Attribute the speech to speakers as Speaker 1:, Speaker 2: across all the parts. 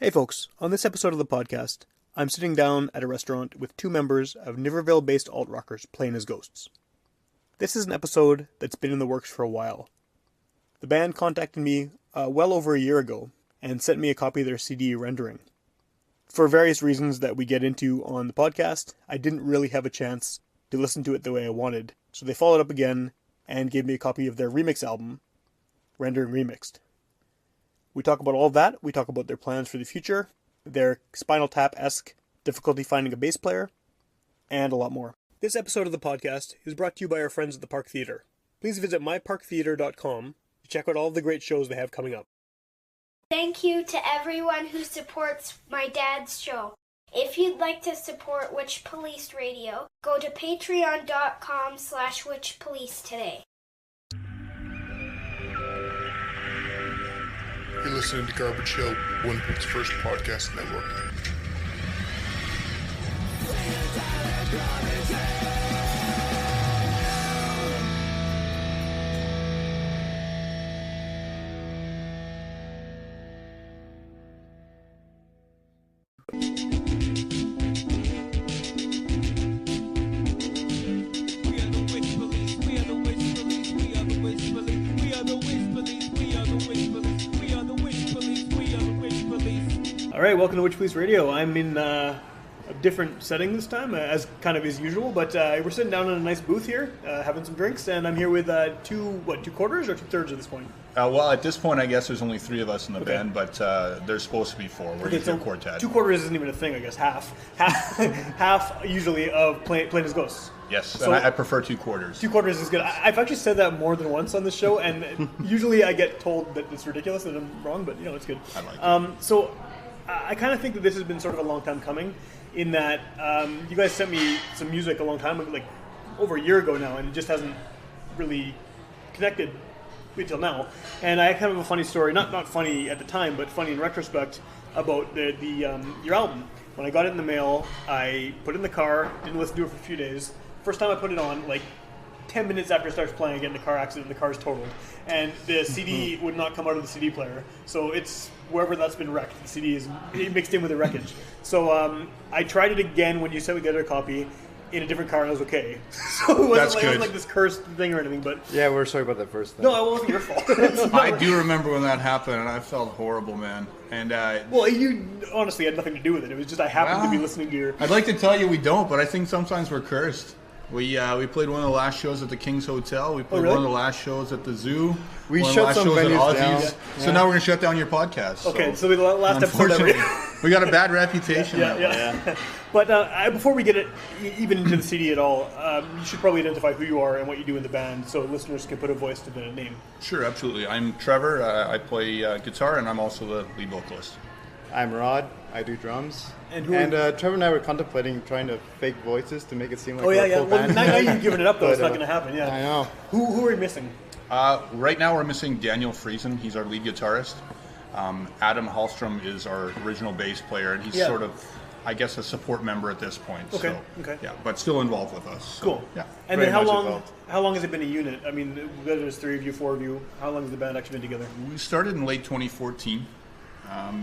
Speaker 1: Hey folks, on this episode of the podcast, I'm sitting down at a restaurant with two members of Niverville-based alt-rockers playing as ghosts. This is an episode that's been in the works for a while. The band contacted me well over a year ago and sent me a copy of their CD rendering. For various reasons that we get into on the podcast, I didn't really have a chance to listen to it the way I wanted, so they followed up again and gave me a copy of their remix album, Rendering Remixed. We talk about all of that. We talk about their plans for the future, their Spinal Tap-esque difficulty finding a bass player, and a lot more. This episode of the podcast is brought to you by our friends at the Park Theatre. Please visit myparktheatre.com to check out all of the great shows they have coming up.
Speaker 2: Thank you to everyone who supports my dad's show. If you'd like to support Witchpolice Radio, go to patreon.com/witchpolice today.
Speaker 3: You're listening to Garbage Hill, Winnipeg's first podcast network.
Speaker 1: Alright, welcome to Witchpolice Radio. I'm in a different setting this time, as kind of is usual, but we're sitting down in a nice booth here, having some drinks, and I'm here with two quarters or 2/3 at this point?
Speaker 4: Well, at this point, I guess there's only three of us in the band, but there's supposed to be four. We're usually a quartet.
Speaker 1: 2/4 isn't even a thing, I guess. Half usually of playing as ghosts.
Speaker 4: Yes,
Speaker 1: so,
Speaker 4: and I prefer 2/4.
Speaker 1: 2/4 is good. I've actually said that more than once on this show, and usually I get told that it's ridiculous and I'm wrong, but it's good.
Speaker 4: I like it.
Speaker 1: So I kind of think that this has been sort of a long time coming, in that you guys sent me some music a long time ago, like over a year ago now, and it just hasn't really connected until now. And I kind of have a funny story, not funny at the time, but funny in retrospect, about your album. When I got it in the mail, I put it in the car, didn't listen to it for a few days. First time I put it on, like 10 minutes after it starts playing, I get in a car accident and the car's totaled. And the CD would not come out of the CD player. So it's wherever that's been wrecked. The CD is mixed in with the wreckage. So I tried it again when you sent me the other copy in a different car and I was okay. So it wasn't like this cursed thing or anything. But
Speaker 5: yeah, we're sorry about that first thing.
Speaker 1: No, it wasn't your fault.
Speaker 4: I do remember when that happened and I felt horrible, man. And
Speaker 1: well, you honestly had nothing to do with it. It was just I happened to be listening to your...
Speaker 4: I'd like to tell you we don't, but I think sometimes we're cursed. We played one of the last shows at the King's Hotel. We played one of the last shows at the Zoo.
Speaker 5: We shut some venues down.
Speaker 4: So now we're going to shut down your podcast.
Speaker 1: Okay, so the last episode...
Speaker 4: We got a bad reputation.
Speaker 1: Yeah. But before we get even into the CD at all, you should probably identify who you are and what you do in the band so listeners can put a voice to the name.
Speaker 4: Sure, absolutely. I'm Trevor. I play guitar, and I'm also the lead vocalist.
Speaker 5: I'm Rod. I do drums.
Speaker 1: And
Speaker 5: Trevor and I were contemplating trying to fake voices to make it seem like
Speaker 1: we're
Speaker 5: a full band.
Speaker 1: Now you've given it up, though. It's not going to happen, yeah.
Speaker 5: I know.
Speaker 1: Who are we missing?
Speaker 4: Right now we're missing Daniel Friesen. He's our lead guitarist. Adam Hallstrom is our original bass player, and he's sort of, I guess, a support member at this point.
Speaker 1: Okay.
Speaker 4: Yeah, but still involved with us. So,
Speaker 1: cool.
Speaker 4: Yeah.
Speaker 1: And then how long has it been a unit? I mean, whether there's 3 of you, 4 of you, how long has the band actually been together?
Speaker 4: We started in late 2014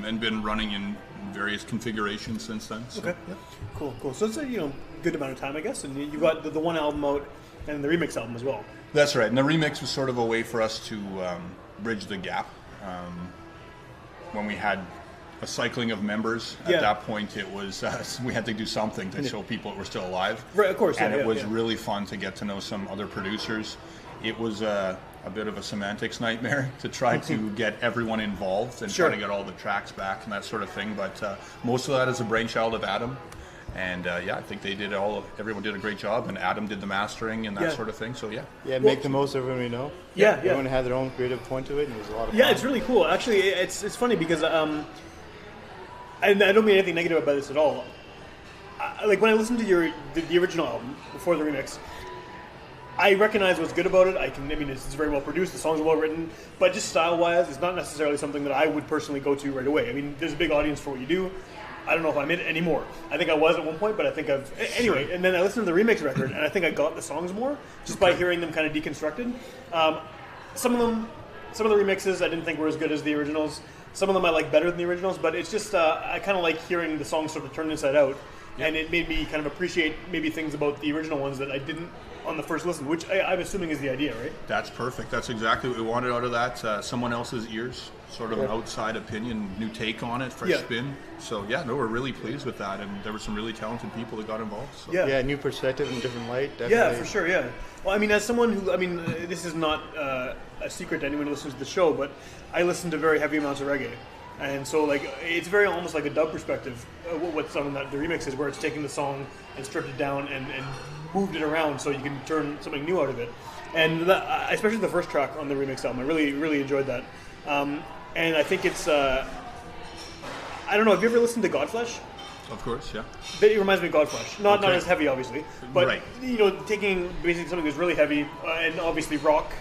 Speaker 4: and been running in various configurations since then. So.
Speaker 1: Okay. Yeah. Cool. So it's a good amount of time, I guess. And you got the one album out and the remix album as well.
Speaker 4: That's right. And the remix was sort of a way for us to bridge the gap. When we had a cycling of members, at that point it was we had to do something to show people that we're still alive.
Speaker 1: Right, of course.
Speaker 4: And it was really fun to get to know some other producers. It was a bit of a semantics nightmare to try to get everyone involved and try to get all the tracks back and that sort of thing. But most of that is a brainchild of Adam. And I think everyone did a great job, and Adam did the mastering and that sort of thing. So
Speaker 5: make the most of everyone we know. Everyone had their own creative point to it, and it was a lot of fun.
Speaker 1: Yeah, it's really cool. Actually, it's funny because and I don't mean anything negative about this at all. Like when I listened to the original album before the remix, I recognize what's good about it. It's very well produced. The songs are well written, but just style-wise, it's not necessarily something that I would personally go to right away. I mean, there's a big audience for what you do. I don't know if I'm in it anymore. I think I was at one point, but I think anyway. And then I listened to the remix record, and I think I got the songs more just by hearing them kind of deconstructed. Some of the remixes I didn't think were as good as the originals. Some of them I like better than the originals, but it's just I kind of like hearing the songs sort of turned inside out, and it made me kind of appreciate maybe things about the original ones that I didn't on the first listen, which I'm assuming is the idea, right?
Speaker 4: That's perfect. That's exactly what we wanted out of that. Someone else's ears, sort of an outside opinion, new take on it, fresh spin. So we're really pleased with that, and there were some really talented people that got involved. So.
Speaker 5: Yeah, new perspective and different light. Definitely.
Speaker 1: Yeah, for sure. Yeah. Well, I mean, as someone who, this is not a secret to anyone who listens to the show, but I listen to very heavy amounts of reggae. And so, like, it's very almost like a dub perspective. What's on the remix is where it's taking the song and stripped it down and moved it around so you can turn something new out of it. And that, especially the first track on the remix album, I really, really enjoyed that. And I think it's, I don't know, have you ever listened to Godflesh?
Speaker 4: Of course, yeah.
Speaker 1: It reminds me of Godflesh. Not as heavy, obviously, but
Speaker 4: right.
Speaker 1: Taking basically something that's really heavy and obviously rock,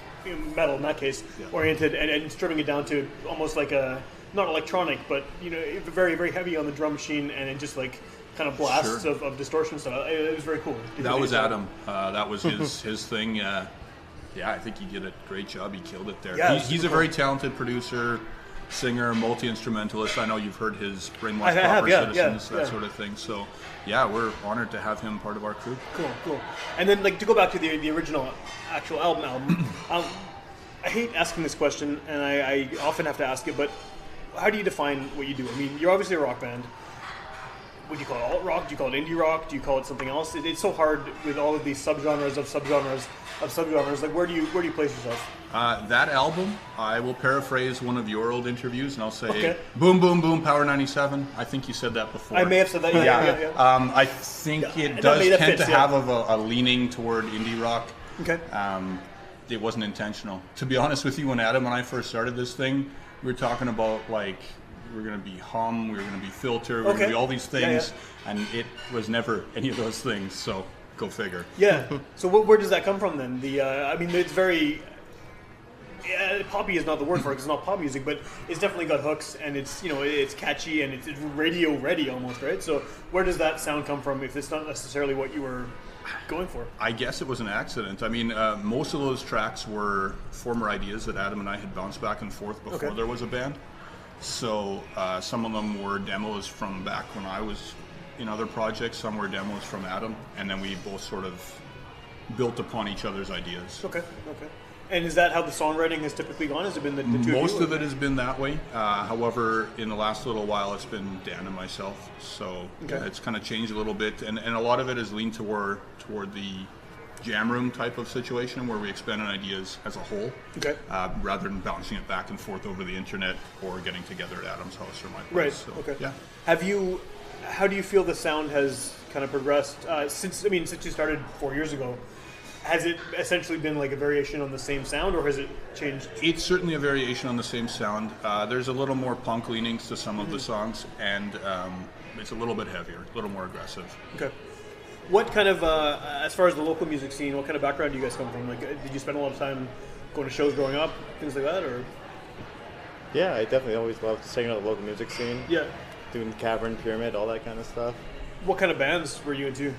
Speaker 1: metal in that case, oriented, and stripping it down to almost like a not electronic, but very, very heavy on the drum machine, and it just like kind of blasts of distortion stuff. It was very cool.
Speaker 4: That was Adam. That was his thing. I think he did a great job. He killed it there.
Speaker 1: Yeah,
Speaker 4: he's a very talented producer, singer, multi-instrumentalist. I know you've heard his Brainwash Proper Citizens, that sort of thing. So, we're honored to have him part of our crew.
Speaker 1: Cool. And then, like, to go back to the original actual album, I hate asking this question, and I often have to ask it, but how do you define what you do? I mean, you're obviously a rock band. Would you call it alt rock? Do you call it indie rock? Do you call it something else? It's so hard with all of these subgenres of subgenres of subgenres. Like, where do you place yourself?
Speaker 4: That album, I will paraphrase one of your old interviews, and I'll say, "Boom, boom, boom, Power 97." I think you said that before.
Speaker 1: I may have said that. Yeah.
Speaker 4: I think it does tend to have a leaning toward indie rock.
Speaker 1: Okay.
Speaker 4: It wasn't intentional. To be honest with you, when Adam and I first started this thing, we were talking about, like, we were going to be Hum, we were going to be Filter, we were going to be all these things, and it was never any of those things, so go figure. Yeah.
Speaker 1: So where does that come from then? It's very... poppy is not the word for it, because it's not pop music, but it's definitely got hooks, and it's it's catchy, and it's radio ready almost, right? So where does that sound come from if it's not necessarily what you were going for?
Speaker 4: I guess it was an accident. I mean, most of those tracks were former ideas that Adam and I had bounced back and forth before there was a band. So some of them were demos from back when I was in other projects, some were demos from Adam, and then we both sort of built upon each other's ideas.
Speaker 1: Okay. And is that how the songwriting has typically gone? Has it been the two of you?
Speaker 4: Most of it has been that way. However, in the last little while, it's been Dan and myself. So it's kind of changed a little bit. And a lot of it has leaned toward the jam room type of situation where we expand on ideas as a whole, rather than bouncing it back and forth over the internet or getting together at Adam's house or my place.
Speaker 1: Right.
Speaker 4: So,
Speaker 1: yeah. How do you feel the sound has kind of progressed since you started 4 years ago? Has it essentially been like a variation on the same sound, or has it changed?
Speaker 4: It's certainly a variation on the same sound. There's a little more punk leanings to some of the songs, and it's a little bit heavier, a little more aggressive.
Speaker 1: Okay. What kind of, as far as the local music scene, what kind of background do you guys come from? Like, did you spend a lot of time going to shows growing up, things like that, or?
Speaker 5: Yeah, I definitely always loved checking out the local music scene.
Speaker 1: Yeah.
Speaker 5: Doing Cavern, Pyramid, all that kind of stuff.
Speaker 1: What kind of bands were you into?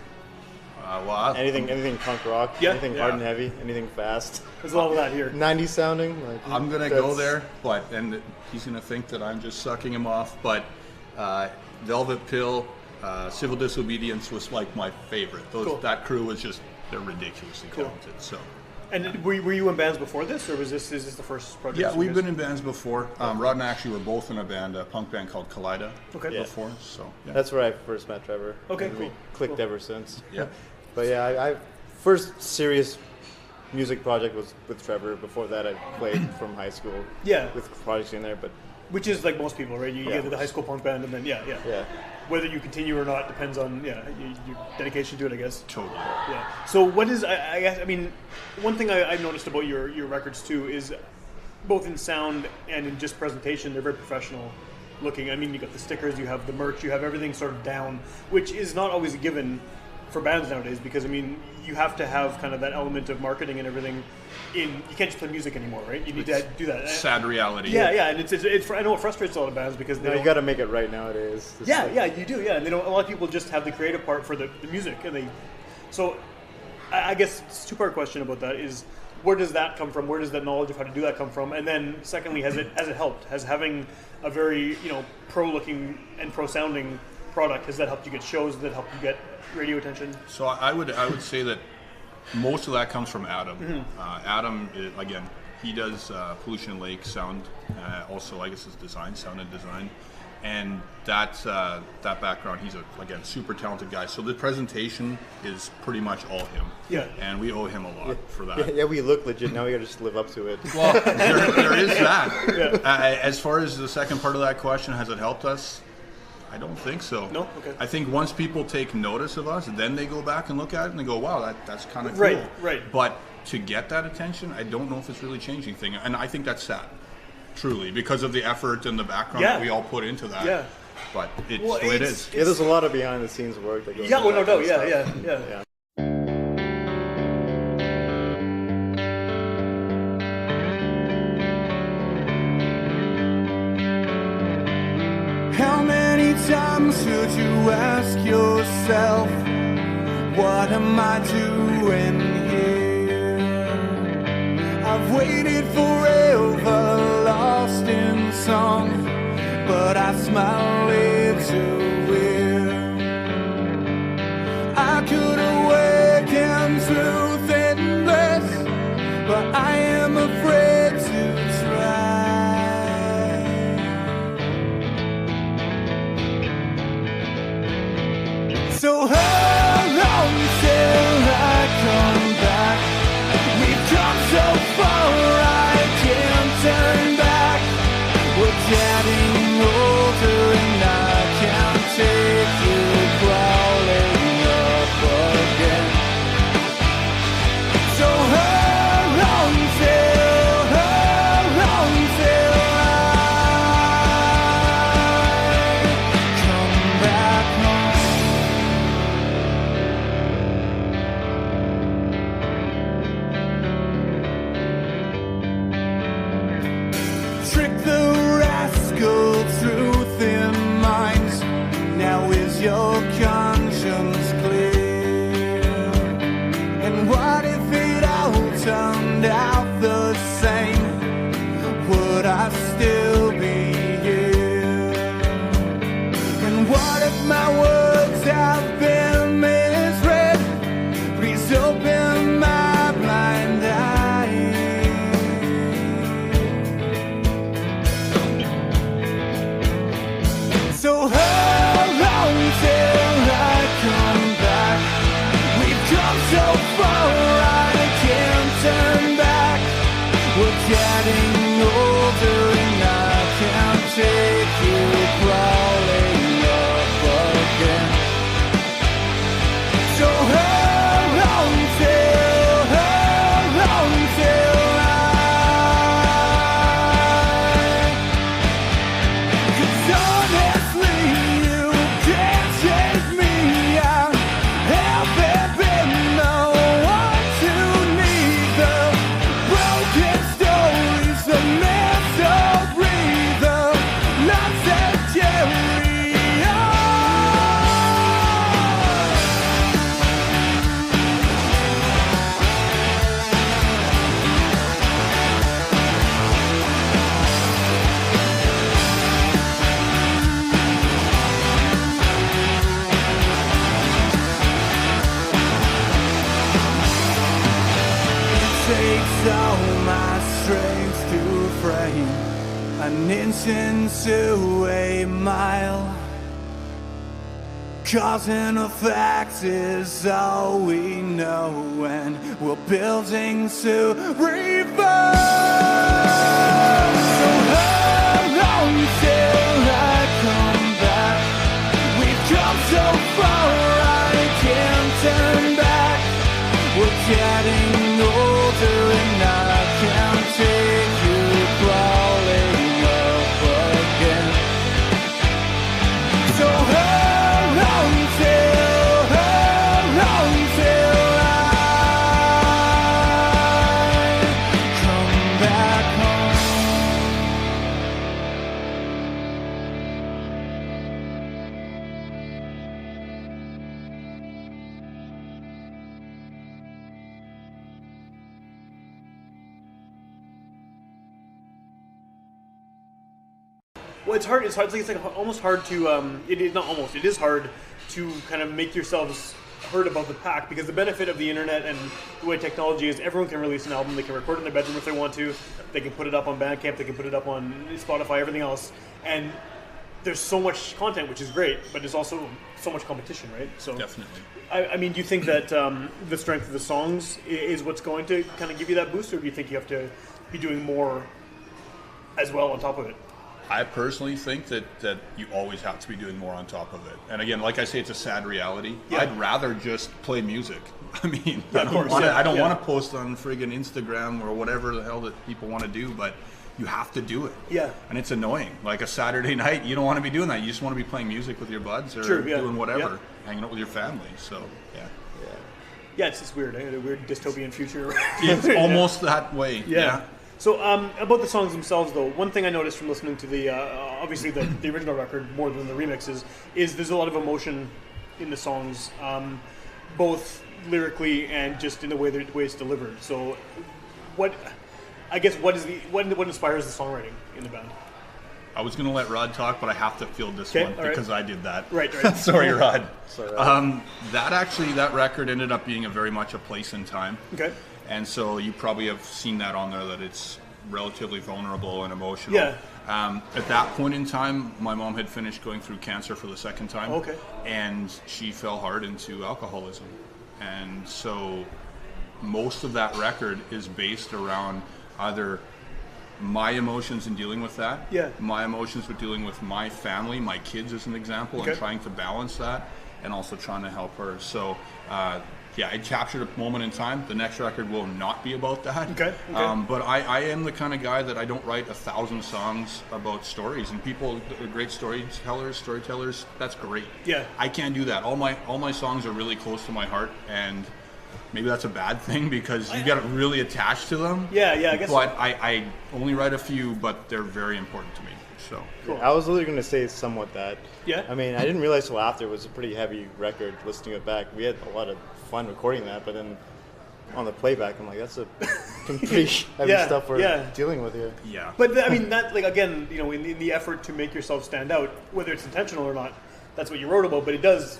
Speaker 5: Anything punk rock, anything hard and heavy, anything fast.
Speaker 1: There's a lot of that here.
Speaker 5: 90s sounding. Like,
Speaker 4: I'm going to go there, and he's going to think that I'm just sucking him off, but Velvet Pill, Civil Disobedience was like my favorite. That crew was just, they're ridiculously talented. So.
Speaker 1: And were you in bands before this, or is this the first project?
Speaker 4: Yeah, we've been in bands before. Rod and I actually were both in a punk band called Kaleida before. So
Speaker 5: that's where I first met Trevor.
Speaker 1: Okay,
Speaker 5: and we clicked ever since.
Speaker 4: Yeah.
Speaker 5: But I first serious music project was with Trevor. Before that, I played from high school.
Speaker 1: Yeah.
Speaker 5: With projects in there, but
Speaker 1: which is like most people, right? You get to the high school punk band, and then
Speaker 5: yeah.
Speaker 1: Whether you continue or not depends on your dedication to it, I guess.
Speaker 4: Totally.
Speaker 1: Yeah. So what is I mean, one thing I've noticed about your records too is both in sound and in just presentation, they're very professional looking. I mean, you got the stickers, you have the merch, you have everything sort of down, which is not always a given for bands nowadays, because I mean, you have to have kind of that element of marketing and everything. You can't just play music anymore, right? You need to do that.
Speaker 4: Sad reality.
Speaker 1: Yeah, and it's I know it frustrates a lot of bands because
Speaker 5: you got to make it right nowadays.
Speaker 1: You do. Yeah, and a lot of people just have the creative part for the music, and so I guess it's a two-part question about that is where does that come from? Where does that knowledge of how to do that come from? And then secondly, has it helped? Has having a very pro-looking and pro-sounding product, has that helped you get shows? Has that helped you get radio attention?
Speaker 4: So I would say that most of that comes from Adam.
Speaker 1: Mm-hmm.
Speaker 4: Adam, again, he does Pollution Lake sound, also I guess is design, sound and design. And that background, he's again super talented guy. So the presentation is pretty much all him.
Speaker 1: Yeah.
Speaker 4: And we owe him a lot for that.
Speaker 5: Yeah, we look legit. Now we gotta just live up to it.
Speaker 4: Well, there is that. Yeah. As far as the second part of that question, has it helped us? I don't think so.
Speaker 1: No? Okay.
Speaker 4: I think once people take notice of us, then they go back and look at it and they go, wow, that's kind of cool.
Speaker 1: Right.
Speaker 4: But to get that attention, I don't know if it's really changing thing. And I think that's sad, truly, because of the effort and the background that we all put into that.
Speaker 1: Yeah.
Speaker 4: But it's the way it is.
Speaker 5: Yeah, there's a lot of behind the scenes work that goes
Speaker 1: Yeah,
Speaker 5: into
Speaker 1: well, no
Speaker 5: that
Speaker 1: doubt.
Speaker 5: kind of stuff.
Speaker 1: Yeah.
Speaker 6: How many times should you ask yourself, what am I doing here? I've waited forever, lost in song, but I smile little weird. I could awaken truth endless, but I am afraid to try. So how long till I come back? We've come so far, I can't turn back. We're getting older and I can't take you crawling up again. So how long till I come back home? Trick the rascal through thin minds. Now is your conscience clear? And what if it all turned out the same? Would I still be here? And what if my words have been misread? Please open my blind eye. So how long till I come back? We've come so far, I can't turn back. We're getting older and I can't take you crawling up again. So how long till I? 'Cause honestly, you can't take me. I haven't been the one to need the broken stories, the misery, the loves that carry on. Takes all my strength to frame an inch into a mile. Cause in effect is all we know, and we're building to revive. So how long till I come back? We've come so far, I can't turn back. We're getting older and I can't take you crawling up again. So how long till I come back home?
Speaker 1: Well, it's hard. It's hard. It's like almost hard to. It is not almost. It is hard to kind of make yourselves heard about the pack, because the benefit of the internet and the way technology is, everyone can release an album. They can record it in their bedroom if they want to. They can put it up on Bandcamp. They can put it up on Spotify. Everything else, and there's so much content, which is great, but there's also so much competition, right? So
Speaker 4: Definitely.
Speaker 1: I mean, do you think that the strength of the songs is what's going to kind of give you that boost, or do you think you have to be doing more as well on top of it?
Speaker 4: I personally think that you always have to be doing more on top of it. And again, like I say, it's a sad reality.
Speaker 1: Yeah.
Speaker 4: I'd rather just play music. I mean,
Speaker 1: Yeah,
Speaker 4: I don't want to post on friggin' Instagram or whatever the hell that people want to do, but you have to do it.
Speaker 1: Yeah.
Speaker 4: And it's annoying. Like a Saturday night, you don't want to be doing that. You just want to be playing music with your buds or
Speaker 1: Sure, yeah.
Speaker 4: doing whatever,
Speaker 1: Yeah.
Speaker 4: hanging out with your family. So, yeah.
Speaker 1: Yeah, it's just weird. A weird dystopian future.
Speaker 4: It's almost that way.
Speaker 1: Yeah. So about the songs themselves, though, one thing I noticed from listening to the obviously the original record more than the remixes is there's a lot of emotion in the songs, both lyrically and just in the way it's delivered. So, what inspires the songwriting in the band?
Speaker 4: I was going to let Rod talk, but I have to field this
Speaker 1: Okay,
Speaker 4: one
Speaker 1: all right.
Speaker 4: because I did that.
Speaker 1: Right.
Speaker 4: Sorry, Rod.
Speaker 5: Sorry, Rod.
Speaker 4: That record ended up being very much a place in time.
Speaker 1: Okay.
Speaker 4: And so you probably have seen that on there, that it's relatively vulnerable and emotional.
Speaker 1: Yeah.
Speaker 4: At that point in time, my mom had finished going through cancer for the second time.
Speaker 1: Okay.
Speaker 4: And she fell hard into alcoholism. And so most of that record is based around either my emotions in dealing with that, my emotions with dealing with my family, my kids as an example, and trying to balance that, and also trying to help her. So, it captured a moment in time. The next record will not be about that.
Speaker 1: Okay.
Speaker 4: But I am the kind of guy that I don't write 1,000 songs about stories. And people are great storytellers, that's great.
Speaker 1: Yeah.
Speaker 4: I can't do that. All my songs are really close to my heart, and maybe that's a bad thing because you get really attached to them.
Speaker 1: Yeah, I guess.
Speaker 4: But I only write a few, but they're very important to me. So
Speaker 1: Cool.
Speaker 5: I was literally going to say somewhat that.
Speaker 1: Yeah?
Speaker 5: I mean, I didn't realize till after it was a pretty heavy record listening it back. We had a lot of fun recording that, but then on the playback, I'm like, that's some pretty heavy stuff we're dealing with here.
Speaker 4: yeah.
Speaker 1: But I mean, that, like, again, you know, in the effort to make yourself stand out, whether it's intentional or not, that's what you wrote about. But it does.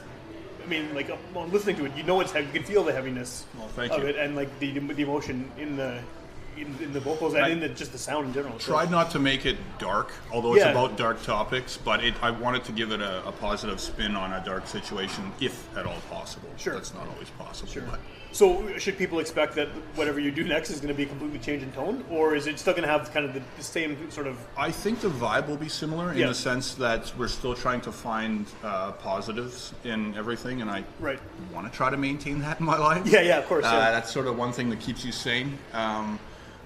Speaker 1: I mean, like, on listening to it, you know it's heavy. You can feel the heaviness of it, and like the emotion in the vocals and in just the sound in general.
Speaker 4: Tried not to make it dark, although it's about dark topics, but I wanted to give it a positive spin on a dark situation, if at all possible.
Speaker 1: Sure.
Speaker 4: That's not always possible.
Speaker 1: Sure.
Speaker 4: But
Speaker 1: So should people expect that whatever you do next is going to be a completely change in tone, or is it still going to have kind of the same sort of...
Speaker 4: I think the vibe will be similar in the sense that we're still trying to find positives in everything, and I want to try to maintain that in my life.
Speaker 1: Yeah, of course.
Speaker 4: That's sort of one thing that keeps you sane.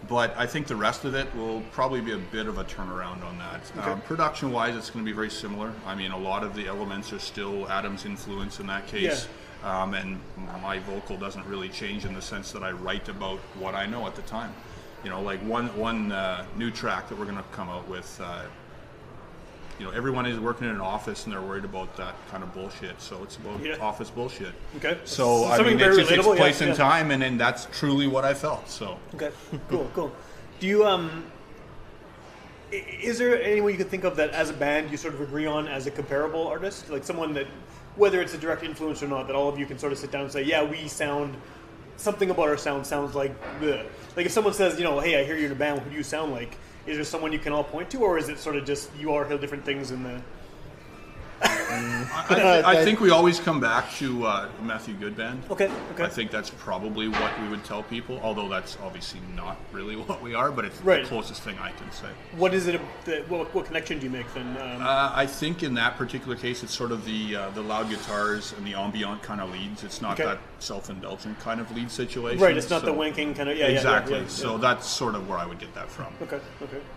Speaker 4: But I think the rest of it will probably be a bit of a turnaround on that.
Speaker 1: Okay.
Speaker 4: Production-wise, it's going to be very similar. I mean, a lot of the elements are still Adam's influence in that case. And my vocal doesn't really change in the sense that I write about what I know at the time. You know, like one new track that we're going to come out with, you know, everyone is working in an office and they're worried about that kind of bullshit. So it's about office bullshit.
Speaker 1: Okay.
Speaker 4: So I mean, it's place and time, and then that's truly what I felt. So
Speaker 1: okay, cool. Do you is there anyone you could think of that as a band you sort of agree on as a comparable artist, like someone that, whether it's a direct influence or not, that all of you can sort of sit down and say, yeah, we sound something about our sound sounds like the, like if someone says, you know, hey, I hear you in a band, who do you sound like? Is there someone you can all point to, or is it sort of just you all hear different things in the...
Speaker 4: I think we always come back to Matthew Good Band.
Speaker 1: Okay.
Speaker 4: I think that's probably what we would tell people, although that's obviously not really what we are, but it's the closest thing I can say.
Speaker 1: What is it? What connection do you make then?
Speaker 4: I think in that particular case, it's sort of the loud guitars and the ambient kind of leads. It's not that self-indulgent kind of lead situation.
Speaker 1: Right. It's not the wanking kind of. Yeah.
Speaker 4: Exactly.
Speaker 1: Yeah.
Speaker 4: So that's sort of where I would get that from.
Speaker 1: Okay.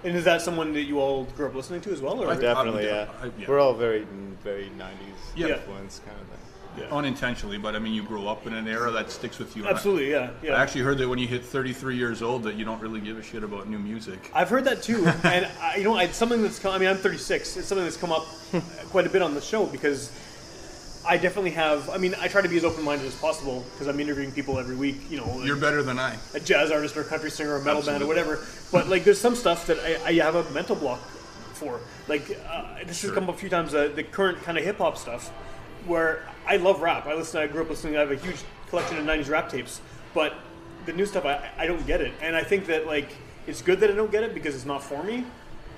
Speaker 1: And is that someone that you all grew up listening to as well? Or?
Speaker 5: Definitely, yeah. We're all very 90s influence kind of thing.
Speaker 4: Yeah. Unintentionally, but I mean, you grow up in an era that sticks with you.
Speaker 1: Absolutely, yeah.
Speaker 4: I actually heard that when you hit 33 years old, that you don't really give a shit about new music.
Speaker 1: I've heard that too, and it's something that's come. I mean, I'm 36. It's something that's come up quite a bit on the show because I definitely have. I mean, I try to be as open-minded as possible because I'm interviewing people every week. You know,
Speaker 4: you're better than I.
Speaker 1: A jazz artist or a country singer or a metal band or whatever. But like, there's some stuff that I have a mental block for. Like this has come up a few times. The current kind of hip hop stuff, where I love rap. I grew up listening. I have a huge collection of '90s rap tapes, but the new stuff I don't get it, and I think that like it's good that I don't get it because it's not for me.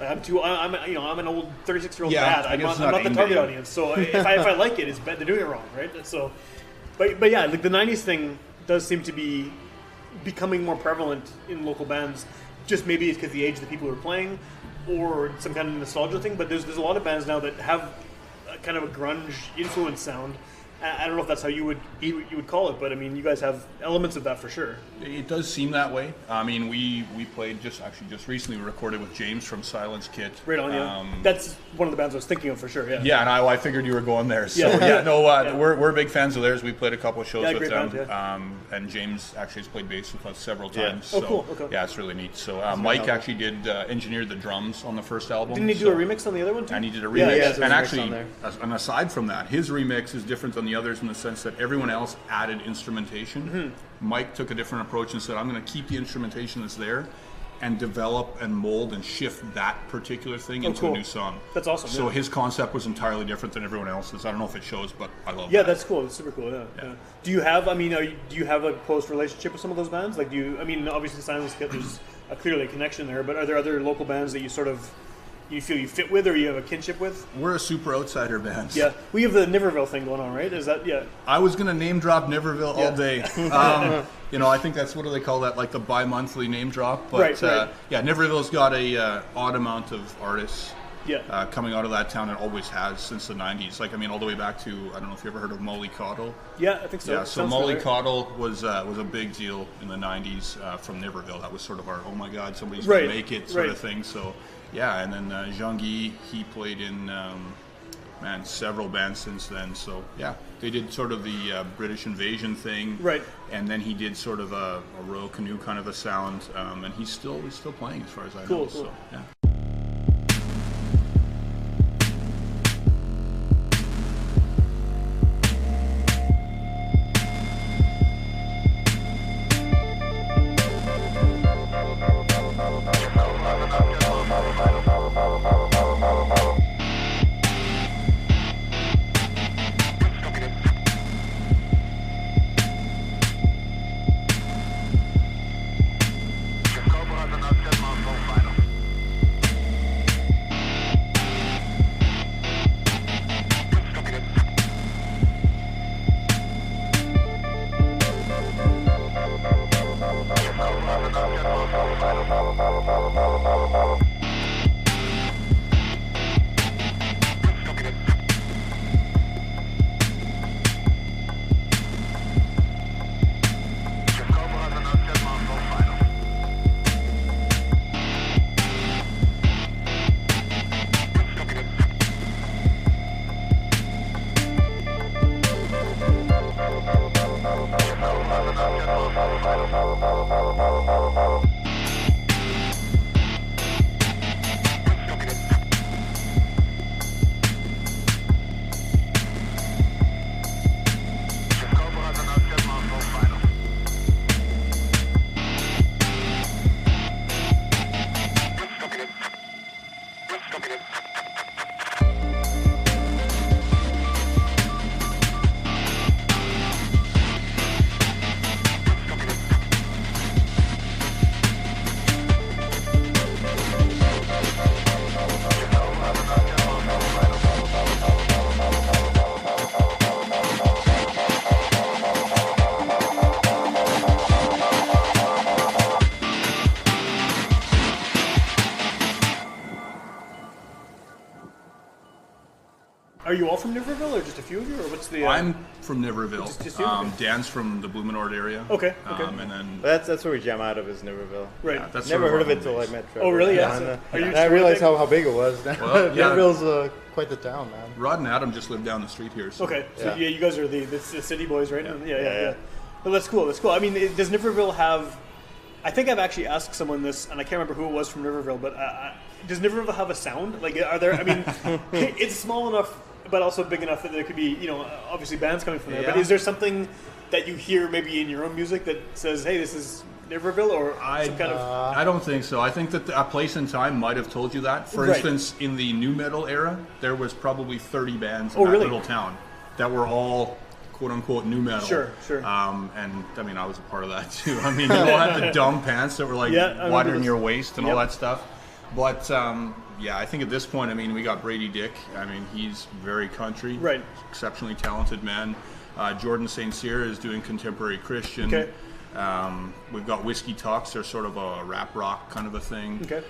Speaker 1: I'm an old 36-year-old dad. I'm not the target audience. So if I like it, it's bad. They're doing it wrong, right? So, but yeah, like the '90s thing does seem to be becoming more prevalent in local bands. Just maybe it's because the age of the people who are playing, or some kind of nostalgia thing. But there's a lot of bands now that have kind of a grunge influence sound. I don't know if that's how you would call it, but I mean, you guys have elements of that for sure.
Speaker 4: It does seem that way. I mean, we played just recently. We recorded with James from Silence Kit.
Speaker 1: Right on, yeah. That's one of the bands I was thinking of for sure. Yeah.
Speaker 4: Yeah, and I figured you were going there. So we're big fans of theirs. We played a couple of shows with them.
Speaker 1: Band,
Speaker 4: and James actually has played bass with us several times.
Speaker 1: Oh,
Speaker 4: so,
Speaker 1: cool. Okay.
Speaker 4: Yeah, it's really neat. So Mike actually did engineered the drums on the first album.
Speaker 1: Didn't he do a remix on the other one too?
Speaker 4: And he did a remix. And actually,
Speaker 5: on
Speaker 4: aside from that, his remix is different than the others in the sense that everyone else added instrumentation.
Speaker 1: Mm-hmm.
Speaker 4: Mike took a different approach and said, I'm going to keep the instrumentation that's there and develop and mold and shift that particular thing into a new song.
Speaker 1: That's awesome.
Speaker 4: So his concept was entirely different than everyone else's. I don't know if it shows, but I love
Speaker 1: that.
Speaker 4: that.
Speaker 1: That's cool. That's super cool, yeah. Do you have a close relationship with some of those bands? Like, obviously Silence Kit, there's clearly a connection there, but are there other local bands that you sort of you feel you fit with or you have a kinship with?
Speaker 4: We're a super outsider band.
Speaker 1: Yeah. We have the Niverville thing going on, right? Is that, yeah.
Speaker 4: I was going to name drop Niverville all day. I think that's, what do they call that? Like the bi-monthly name drop. But,
Speaker 1: right.
Speaker 4: Niverville's got a odd amount of artists coming out of that town. It always has since the 90s. Like, I mean, all the way back to, I don't know if you ever heard of Mollycoddle.
Speaker 1: Yeah, I think so.
Speaker 4: Yeah, so Mollycoddle was a big deal in the 90s from Niverville. That was sort of our, oh my God, somebody's going to make it sort of thing. So, yeah, and then Jean-Guy, he played in, several bands since then. So, yeah, they did sort of the British invasion thing.
Speaker 1: Right.
Speaker 4: And then he did sort of a row canoe kind of a sound. And he's still playing as far as I know.
Speaker 1: Cool.
Speaker 4: So, yeah.
Speaker 1: Are you all from Niverville, or just a few of you, or what's the?
Speaker 4: I'm from Niverville.
Speaker 1: Just you? Okay.
Speaker 4: Dan's from the Blumenort area.
Speaker 1: Okay.
Speaker 4: And then
Speaker 5: that's where we jam out of is Niverville.
Speaker 1: Right.
Speaker 4: Yeah, that's
Speaker 5: never heard of it till I met Trevor.
Speaker 1: Oh, really?
Speaker 5: Yeah. I realized how big it was. Well, Niverville's quite the town, man.
Speaker 4: Rod and Adam just live down the street here. So.
Speaker 1: Okay. So you guys are the city boys, right? Yeah. Well, that's cool. I mean, does Niverville have? I think I've actually asked someone this, and I can't remember who it was from Niverville, but does Niverville have a sound? Like, are there? I mean, it's small enough, but also big enough that there could be, obviously bands coming from there. Yeah. But is there something that you hear maybe in your own music that says, "Hey, this is Niverville, or
Speaker 4: I
Speaker 1: I
Speaker 4: don't think so. I think that a place and time might have told you that. For instance, in the new metal era, there was probably 30 bands in that little town that were all quote unquote new metal.
Speaker 1: Sure.
Speaker 4: And I mean, I was a part of that too. I mean, you all had the dumb pants that were like watering your waist and all that stuff. But I think at this point, I mean, we got Brady Dick. I mean, he's very country, exceptionally talented man. Jordan St. Cyr is doing contemporary Christian.
Speaker 1: Okay.
Speaker 4: We've got Whiskey Talks. They're sort of a rap rock kind of a thing.
Speaker 1: Okay.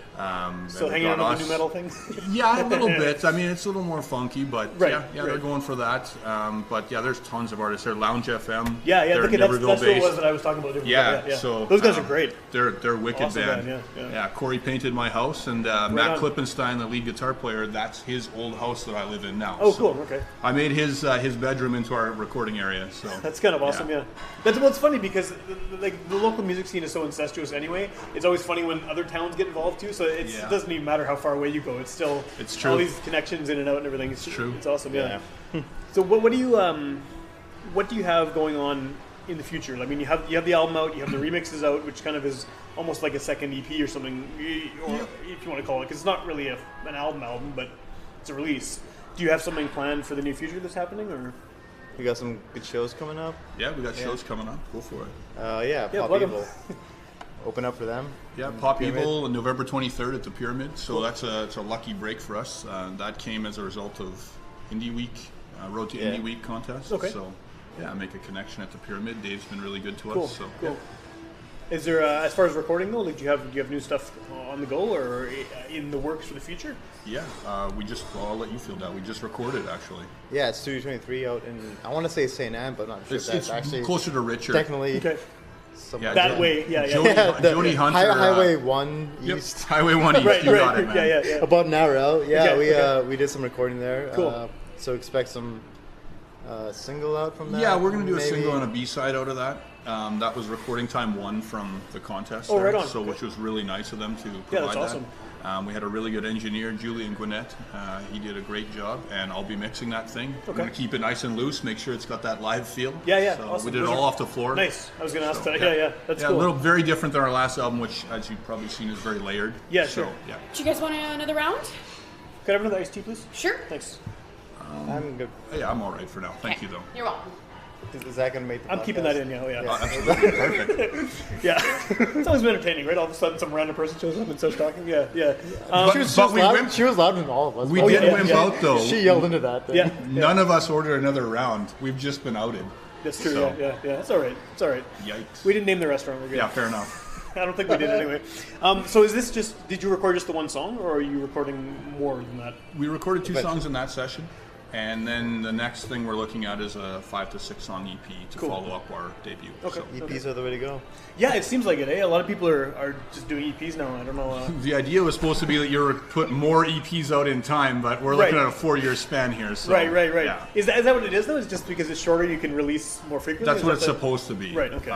Speaker 1: Still hanging on with the new metal thing?
Speaker 4: Yeah, a little bit. I mean, it's a little more funky, but they're going for that. But yeah, there's tons of artists there. Lounge FM.
Speaker 1: Yeah. Look at that's what it was that I was talking about.
Speaker 4: Yeah. So
Speaker 1: those guys are great.
Speaker 4: They're wicked
Speaker 1: awesome
Speaker 4: band. Yeah. Corey painted my house, and Matt Klippenstein, the lead guitar player, that's his old house that I live in now.
Speaker 1: Oh, cool. Okay.
Speaker 4: I made his bedroom into our recording area. So
Speaker 1: that's kind of awesome. Yeah. That's what's funny because the local music scene is so incestuous anyway. It's always funny when other towns get involved too. So it doesn't even matter how far away you go. It's still
Speaker 4: true.
Speaker 1: All these connections in and out and everything. It's
Speaker 4: true.
Speaker 1: It's awesome. Yeah. So what do you have going on in the future? I mean, you have the album out, you have the remixes out, which kind of is almost like a second EP or something, or if you want to call it, because it's not really an album, but it's a release. Do you have something planned for the near future that's happening, or?
Speaker 5: We got some good shows coming up.
Speaker 4: Yeah, we got shows coming up. Go for it.
Speaker 5: Pop Evil. Open up for them.
Speaker 4: Yeah, Pop Evil on November 23rd at the Pyramid. So it's a lucky break for us. That came as a result of Indie Week, Road to Indie Week contest.
Speaker 1: Okay.
Speaker 4: So make a connection at the Pyramid. Dave's been really good to us. So
Speaker 1: cool. Is there, as far as recording though, do you have new stuff on the go or in the works for the future?
Speaker 4: Yeah, I'll let you field that. We just recorded actually.
Speaker 5: Yeah, it's Studio 23 out in, I want to say St. Anne, but I'm not sure if that's actually
Speaker 4: closer to Richard.
Speaker 5: Technically.
Speaker 1: Okay.
Speaker 5: That
Speaker 1: way,
Speaker 4: Jody Hunter.
Speaker 5: Highway 1 East.
Speaker 4: Highway 1 East,
Speaker 1: right,
Speaker 4: you got it, man.
Speaker 5: Yeah. About an hour out. Yeah, we did some recording there.
Speaker 1: Cool.
Speaker 5: So expect some single out from that.
Speaker 4: Yeah, we're going to do a single and a B-side out of that. That was recording time 1 from the contest.
Speaker 1: Oh, right on.
Speaker 4: So, which was really nice of them to provide
Speaker 1: that's awesome.
Speaker 4: We had a really good engineer, Julian Gwinnett. He did a great job, and I'll be mixing that thing. We're going to keep it nice and loose, make sure it's got that live feel.
Speaker 1: Yeah.
Speaker 4: So
Speaker 1: awesome.
Speaker 4: we did it all off the floor.
Speaker 1: Nice. I was going to ask that. Yeah. That's cool.
Speaker 4: A little very different than our last album, which, as you've probably seen, is very layered.
Speaker 1: Yeah, sure.
Speaker 4: So, yeah.
Speaker 7: Do you guys want another round?
Speaker 1: Could I have another iced tea, please?
Speaker 7: Sure.
Speaker 1: Thanks.
Speaker 5: I'm good.
Speaker 4: Yeah, I'm all right for now. Thank you, though.
Speaker 7: You're welcome.
Speaker 5: Is that going to make the
Speaker 1: I'm
Speaker 5: podcast?
Speaker 1: keeping that in, yeah.
Speaker 4: Absolutely. Perfect.
Speaker 1: Yeah. It's always been entertaining, right? All of a sudden some random person shows up and starts talking. Yeah.
Speaker 5: She was louder than all of us.
Speaker 4: We did wimp out, though.
Speaker 5: She yelled into that thing.
Speaker 1: Yeah.
Speaker 4: None of us ordered another round. We've just been outed.
Speaker 1: That's true,
Speaker 4: So.
Speaker 1: yeah. It's all right.
Speaker 4: Yikes.
Speaker 1: We didn't name the restaurant. We're good.
Speaker 4: Yeah, fair enough.
Speaker 1: I don't think we did anyway. So is this did you record just the one song, or are you recording more than that?
Speaker 4: We recorded 2 songs in that session. And then the next thing we're looking at is a 5 to 6 song EP to follow up our debut.
Speaker 1: Okay.
Speaker 4: So.
Speaker 5: EPs are the way to go.
Speaker 1: Yeah, it seems like it, eh? A lot of people are just doing EPs now. I don't know.
Speaker 4: The idea was supposed to be that you were put more EPs out in time, but we're looking at a 4-year span here. So,
Speaker 1: right.
Speaker 4: Yeah.
Speaker 1: Is that what it is, though? Is just because it's shorter, you can release more frequently?
Speaker 4: That's what it's supposed to be.
Speaker 1: Right, okay.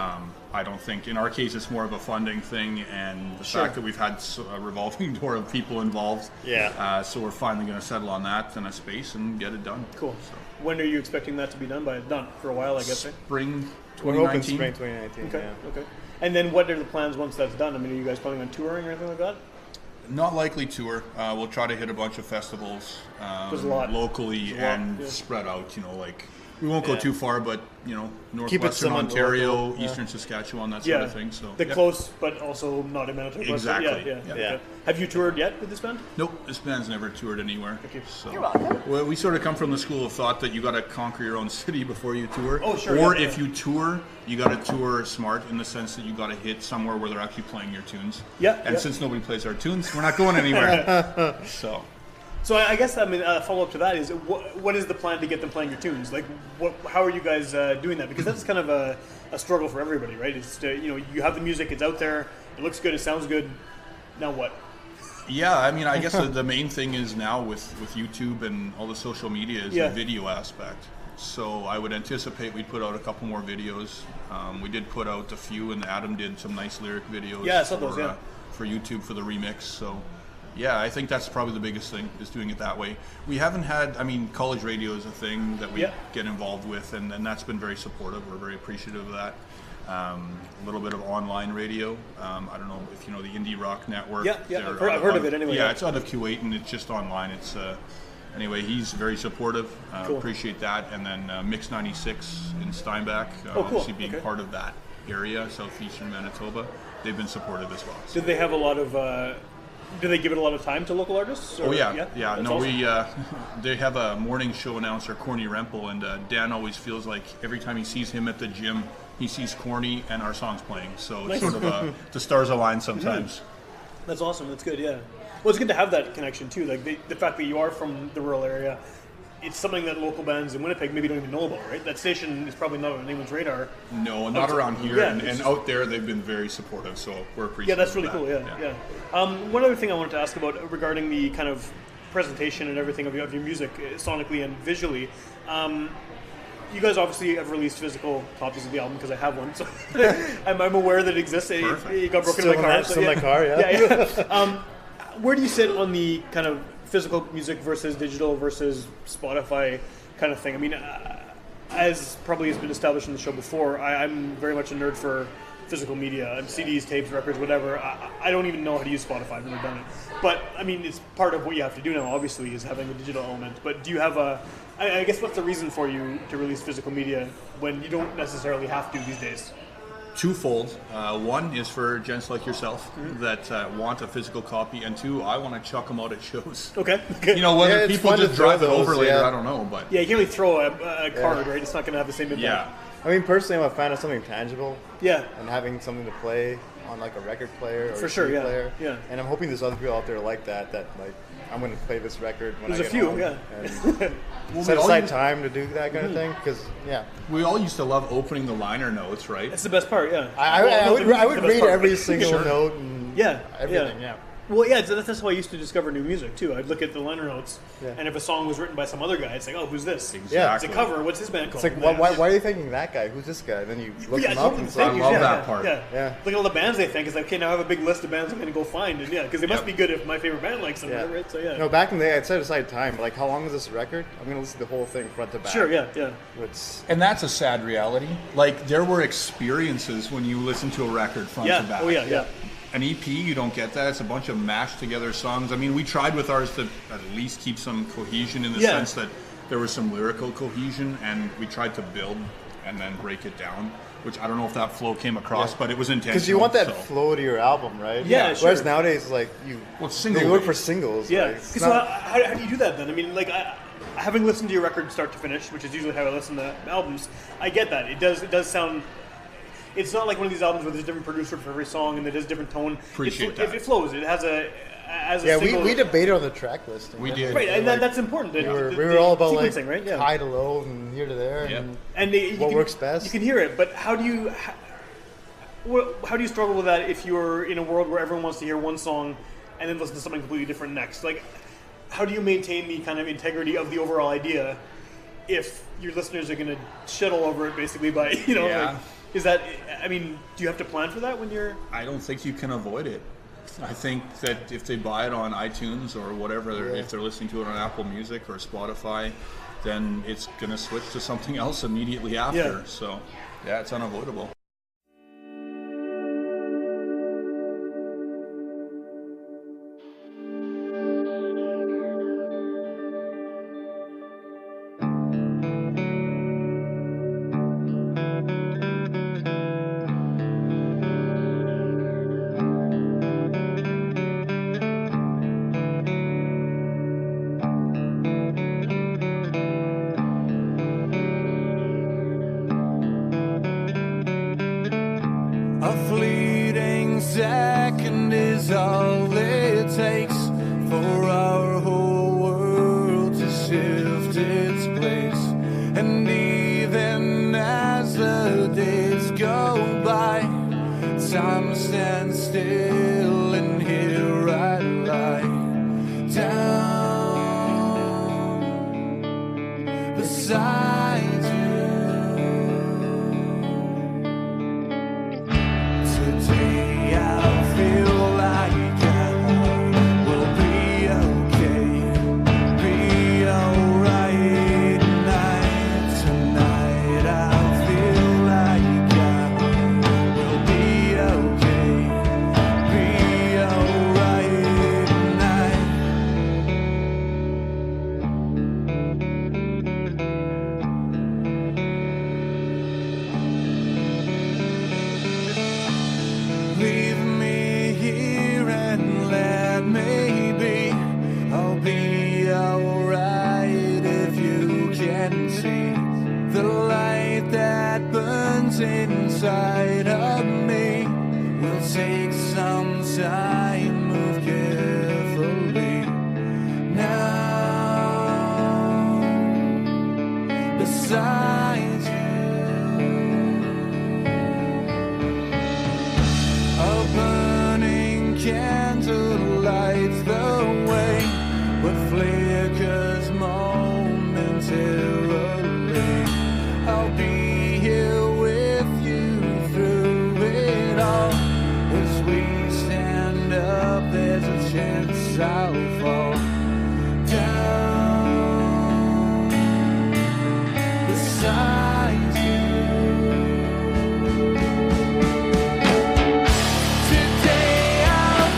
Speaker 4: I don't think, in our case, it's more of a funding thing, and the fact that we've had a revolving door of people involved.
Speaker 1: Yeah.
Speaker 4: So we're finally going to settle on that in a space and get it done.
Speaker 1: Cool.
Speaker 4: So.
Speaker 1: When are you expecting that to be done by? Done for a while, I guess. Eh?
Speaker 4: Spring
Speaker 5: We're hoping
Speaker 4: 2019.
Speaker 5: spring 2019.
Speaker 1: Okay.
Speaker 5: Yeah.
Speaker 1: Okay. And then what are the plans once that's done? I mean, are you guys planning on touring or anything like that?
Speaker 4: Not likely tour. We'll try to hit a bunch of festivals
Speaker 1: There's a lot.
Speaker 4: locally and spread out. We won't go too far, but northwestern
Speaker 5: somewhat
Speaker 4: Ontario,
Speaker 5: local,
Speaker 4: eastern Saskatchewan, that sort of thing. So
Speaker 1: close, but also not in Manitoba.
Speaker 4: Exactly.
Speaker 1: Yeah.
Speaker 5: Yeah.
Speaker 1: Have you toured yet with this band?
Speaker 4: Nope, this band's never toured anywhere.
Speaker 1: Okay.
Speaker 4: So.
Speaker 7: You're welcome.
Speaker 4: Well, we sort of come from the school of thought that you got to conquer your own city before you tour.
Speaker 1: Oh, sure.
Speaker 4: Or if you tour, you got to tour smart in the sense that you got to hit somewhere where they're actually playing your tunes.
Speaker 1: Yeah.
Speaker 4: And since nobody plays our tunes, we're not going anywhere.
Speaker 1: So I guess follow up to that is what is the plan to get them playing your tunes? Like, how are you guys doing that? Because that's kind of a struggle for everybody, right? It's you have the music, it's out there, it looks good, it sounds good. Now what?
Speaker 4: Yeah, I guess the main thing is now with YouTube and all the social media is the video aspect. So I would anticipate we'd put out a couple more videos. We did put out a few, and Adam did some nice lyric videos.
Speaker 1: Yeah, I saw those.
Speaker 4: For YouTube for the remix. So. Yeah, I think that's probably the biggest thing, is doing it that way. We haven't had, college radio is a thing that we get involved with, and that's been very supportive. We're very appreciative of that. A little bit of online radio. I don't know if you know the Indie Rock Network.
Speaker 1: Yeah, I've heard of it anyway.
Speaker 4: Yeah, it's out of Kuwait and it's just online. It's anyway, he's very supportive.
Speaker 1: Cool.
Speaker 4: Appreciate that. And then Mix 96 in Steinbach,
Speaker 1: cool.
Speaker 4: obviously being part of that area, southeastern Manitoba, they've been supportive as well. So.
Speaker 1: Did they have a lot of? Do they give it a lot of time to local artists? Or?
Speaker 4: Oh yeah. No,
Speaker 1: awesome.
Speaker 4: they have a morning show announcer, Corny Rempel, and Dan always feels like every time he sees him at the gym, he sees Corny and our songs playing. So it's sort of the stars align sometimes.
Speaker 1: That's awesome. That's good. Yeah. Well, it's good to have that connection too. Like the fact that you are from the rural area, it's something that local bands in Winnipeg maybe don't even know about, right? That station is probably not on anyone's radar.
Speaker 4: No, not around here. Yeah, and out there, they've been very supportive, so we're appreciative.
Speaker 1: Yeah, that's really cool. Yeah. One other thing I wanted to ask about regarding the kind of presentation and everything of your music, sonically and visually. You guys obviously have released physical copies of the album because I have one, so I'm aware that it exists. It got broken in my car.
Speaker 5: Still in my car, yeah.
Speaker 1: Where do you sit on the kind of physical music versus digital versus Spotify kind of thing? I mean, as probably has been established in the show before, I'm very much a nerd for physical media, CDs, tapes, records, whatever. I don't even know how to use Spotify. I've never done it. But, I mean, it's part of what you have to do now, obviously, is having a digital element. But do you have I guess what's the reason for you to release physical media when you don't necessarily have to these days?
Speaker 4: Twofold. One is for gents like yourself that want a physical copy, and two, I want to chuck them out at shows.
Speaker 1: Okay.
Speaker 4: You know, whether people just drive it over later, I don't know. But
Speaker 1: yeah, you can't really throw a card, right? It's not going to have the same impact.
Speaker 4: Yeah.
Speaker 5: I mean, personally, I'm a fan of something tangible.
Speaker 1: Yeah.
Speaker 5: And having something to play on like a record player or
Speaker 1: for
Speaker 5: a
Speaker 1: sure,
Speaker 5: CD player.
Speaker 1: Yeah.
Speaker 5: And I'm hoping there's other people out there like that like I'm going to play this record when I get
Speaker 1: few,
Speaker 5: home.
Speaker 1: yeah.
Speaker 5: And set aside time to do that kind of thing because
Speaker 4: we all used to love opening the liner notes, right?
Speaker 1: That's the best part. Yeah.
Speaker 5: I would read every single note and everything. Yeah.
Speaker 1: Well, yeah, that's how I used to discover new music too. I'd look at the liner notes, and if a song was written by some other guy, it's like, oh, who's this?
Speaker 4: Exactly. Yeah,
Speaker 1: it's a cover. What's his band called?
Speaker 5: It's like, why are you thinking that guy? Who's this guy? And then you look him up and say,
Speaker 4: I love that part.
Speaker 1: Yeah. Look at all the bands they think. It's like, okay, now I have a big list of bands I'm going to go find, and because it must be good if my favorite band likes them, right? So
Speaker 5: You know, back in the day, I'd set aside time. But like, how long is this record? I'm going to listen to the whole thing front to back.
Speaker 1: Sure, yeah.
Speaker 4: And that's a sad reality. Like, there were experiences when you listen to a record front to back.
Speaker 1: Oh yeah.
Speaker 4: An EP, you don't get that. It's a bunch of mashed together songs. I mean, we tried with ours to at least keep some cohesion in the sense that there was some lyrical cohesion, and we tried to build and then break it down, which I don't know if that flow came across, but it was intentional.
Speaker 5: Because you want that flow to your album, right?
Speaker 1: Yeah, sure.
Speaker 5: Whereas nowadays, like, you look for singles.
Speaker 1: Yeah.
Speaker 5: Like,
Speaker 1: so how do you do that then? I mean, like, having listened to your record start to finish, which is usually how I listen to albums, I get that. It does sound... It's not like one of these albums where there's a different producer for every song and it has a different tone.
Speaker 4: Appreciate that.
Speaker 1: It flows. It has a single...
Speaker 5: we debated on the track listing.
Speaker 4: We did.
Speaker 1: Right, and that's important.
Speaker 5: We were all about like
Speaker 1: right?
Speaker 5: high to low and here to there and what works best.
Speaker 1: You can hear it, but how do you struggle with that if you're in a world where everyone wants to hear one song and then listen to something completely different next? Like, how do you maintain the kind of integrity of the overall idea if your listeners are going to shit all over it basically by, like... Is that, I mean, do you have to plan for that when you're...
Speaker 4: I don't think you can avoid it. I think that if they buy it on iTunes or whatever, if they're listening to it on Apple Music or Spotify, then it's going to switch to something else immediately after.
Speaker 1: Yeah.
Speaker 4: So, it's unavoidable.
Speaker 6: A fleeting second is all it takes for our whole world to shift its place. And even as the days go by, time stands still, and here I lie down beside you. Today I feel like I will be okay, be alright. Tonight I feel like I can see the light that burns inside of me. Will take some time, move carefully. Now, beside you, a burning candle lights the way, but flickers momentarily. I'll be here with you through it all. As we stand up, there's a chance I'll fall down beside you. Today I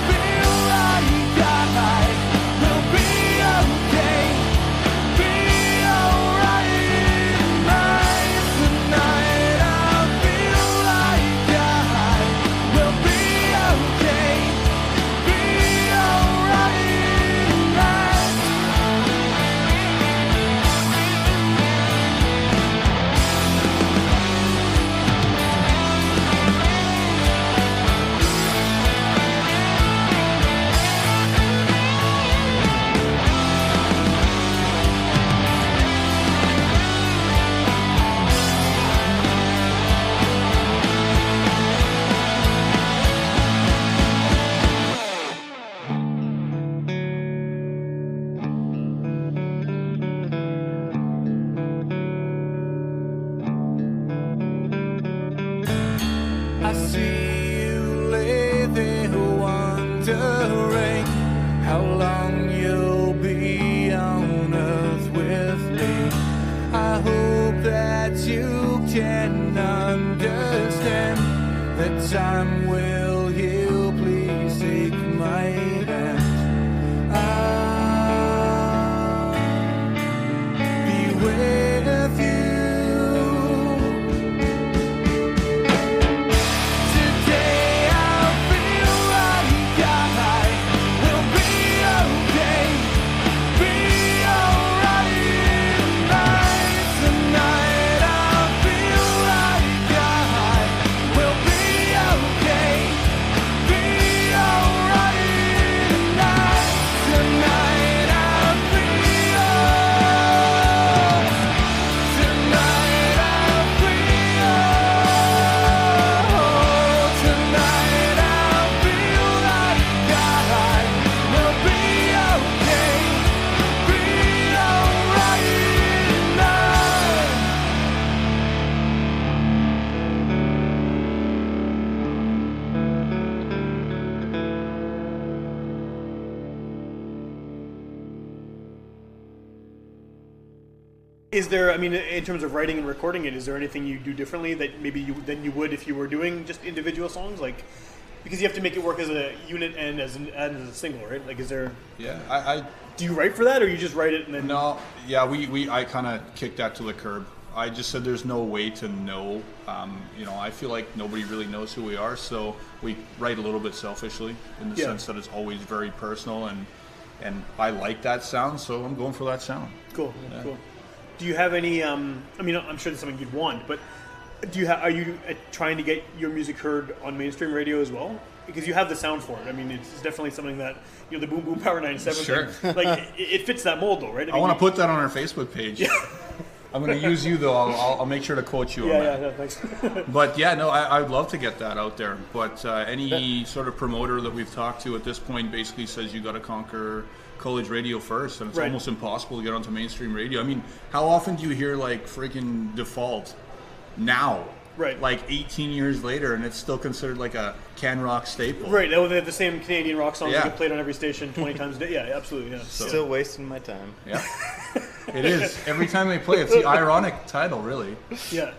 Speaker 6: feel like I will be okay, be alright. Tonight I feel like I will be okay, be alright. I see you lay there wondering how long you'll be on earth with me. I hope that you can understand that time will heal. Please take my hand. I'll be with you. Today I feel like I will be okay, be alright. Tonight I feel like I will be okay, be alright. Tonight I feel. Tonight I feel. Tonight I feel like I will be okay, be alright.
Speaker 1: Is there, I mean, in terms of writing and recording it, is there anything you do differently that maybe than you would if you were doing just individual songs? Like, because you have to make it work as a unit and as a single, right? Like, is there?
Speaker 4: Yeah, I
Speaker 1: Do you write for that, or you just write it and then?
Speaker 4: no, yeah, I kind of kicked that to the curb. I just said there's no way to know. I feel like nobody really knows who we are, so we write a little bit selfishly in the sense that it's always very personal, and I like that sound, so I'm going for that sound.
Speaker 1: Cool, cool. Do you have any? I mean, I'm sure that's something you'd want, but are you trying to get your music heard on mainstream radio as well? Because you have the sound for it. I mean, it's definitely something that the Boom Boom Power 97
Speaker 4: Sure.
Speaker 1: thing, like it fits that mold, though, right?
Speaker 4: I want to put that on our Facebook page. Yeah. I'm going to use you, though. I'll make sure to quote you on that.
Speaker 1: Yeah, thanks.
Speaker 4: But yeah, no, I'd love to get that out there. But any sort of promoter that we've talked to at this point basically says you got to conquer college radio first, and it's almost impossible to get onto mainstream radio. I mean, how often do you hear like freaking Default now?
Speaker 1: Right.
Speaker 4: Like 18 years later, and it's still considered like a can rock staple.
Speaker 1: Right. They have the same Canadian rock songs that get played on every station 20 times a day. Yeah, absolutely. Yeah.
Speaker 5: Still wasting my time.
Speaker 4: Yeah. It is. Every time they play, it's the ironic title, really.
Speaker 1: Yeah.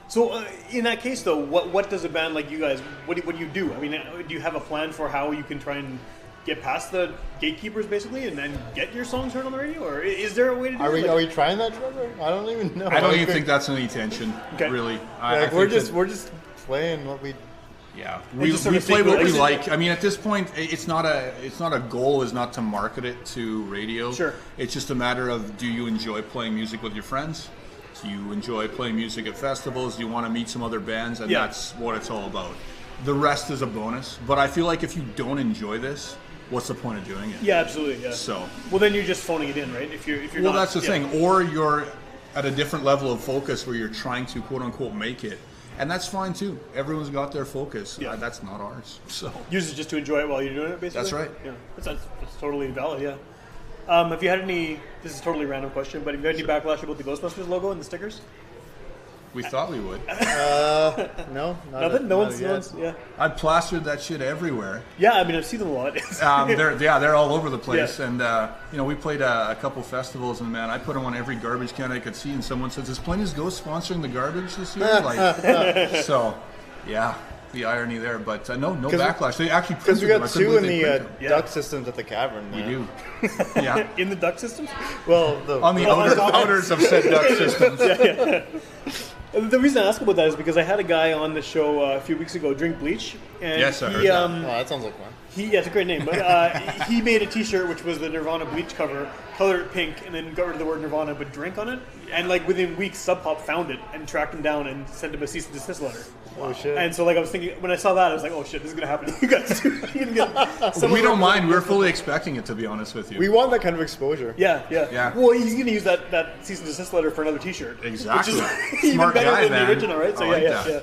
Speaker 1: So in that case, though, what does a band like you guys, what do you do? I mean, do you have a plan for how you can try and get past the gatekeepers, basically, and then get your songs heard on the radio? Or is there a way to do it?
Speaker 5: Are we trying that, Trevor? I don't even know.
Speaker 4: I don't even think that's an intention, really.
Speaker 5: We're just playing what we...
Speaker 4: Yeah, we play what we like. I mean, at this point, it's not a goal is not to market it to radio.
Speaker 1: Sure.
Speaker 4: It's just a matter of, do you enjoy playing music with your friends? Do you enjoy playing music at festivals? Do you want to meet some other bands? And that's what it's all about. The rest is a bonus. But I feel like if you don't enjoy this, what's the point of doing it?
Speaker 1: Yeah, absolutely. Yeah.
Speaker 4: So.
Speaker 1: Well, then you're just phoning it in, right? If you're
Speaker 4: well,
Speaker 1: not,
Speaker 4: that's the thing. Or you're at a different level of focus where you're trying to quote unquote make it. And that's fine too. Everyone's got their focus.
Speaker 1: Yeah.
Speaker 4: That's not ours. So.
Speaker 1: Use it just to enjoy it while you're doing it, basically?
Speaker 4: That's right.
Speaker 1: Yeah. That's totally valid, yeah. Have you had any, this is a totally random question, but have you had any backlash about the Ghostbusters logo and the stickers?
Speaker 4: We thought we would.
Speaker 5: No,
Speaker 1: Nothing? No one's, yeah.
Speaker 4: I plastered that shit everywhere.
Speaker 1: Yeah, I mean, I've seen them a lot.
Speaker 4: They're all over the place.
Speaker 1: Yeah.
Speaker 4: And, we played a couple festivals, and, man, I put them on every garbage can I could see, and someone says, is Plain as Ghost sponsoring the garbage this year? So, yeah, the irony there. But no backlash. They actually
Speaker 5: because we got two in the
Speaker 1: Yeah.
Speaker 5: duct systems at the cavern.
Speaker 4: We
Speaker 5: man.
Speaker 4: do. Yeah.
Speaker 1: In the duct systems?
Speaker 5: Well,
Speaker 4: on the outers of said duct systems.
Speaker 1: Yeah. The reason I ask about that is because I had a guy on the show a few weeks ago drink bleach. And
Speaker 4: yes, I heard that.
Speaker 5: Oh, that sounds like fun.
Speaker 1: It's a great name. But he made a T-shirt which was the Nirvana bleach cover, colored it pink, and then got rid of the word Nirvana but drink on it. And within weeks, Sub Pop found it and tracked him down and sent him a cease and desist letter.
Speaker 5: Oh shit!
Speaker 1: And so I was thinking when I saw that I was like, oh shit, this is gonna happen to you guys too.
Speaker 4: We don't mind. We're fully expecting it, to be honest with you.
Speaker 5: We want that kind of exposure.
Speaker 1: Yeah. Well, he's gonna use that cease and desist letter for another T-shirt.
Speaker 4: Exactly.
Speaker 1: Which is even better than the original, right? So
Speaker 4: yeah.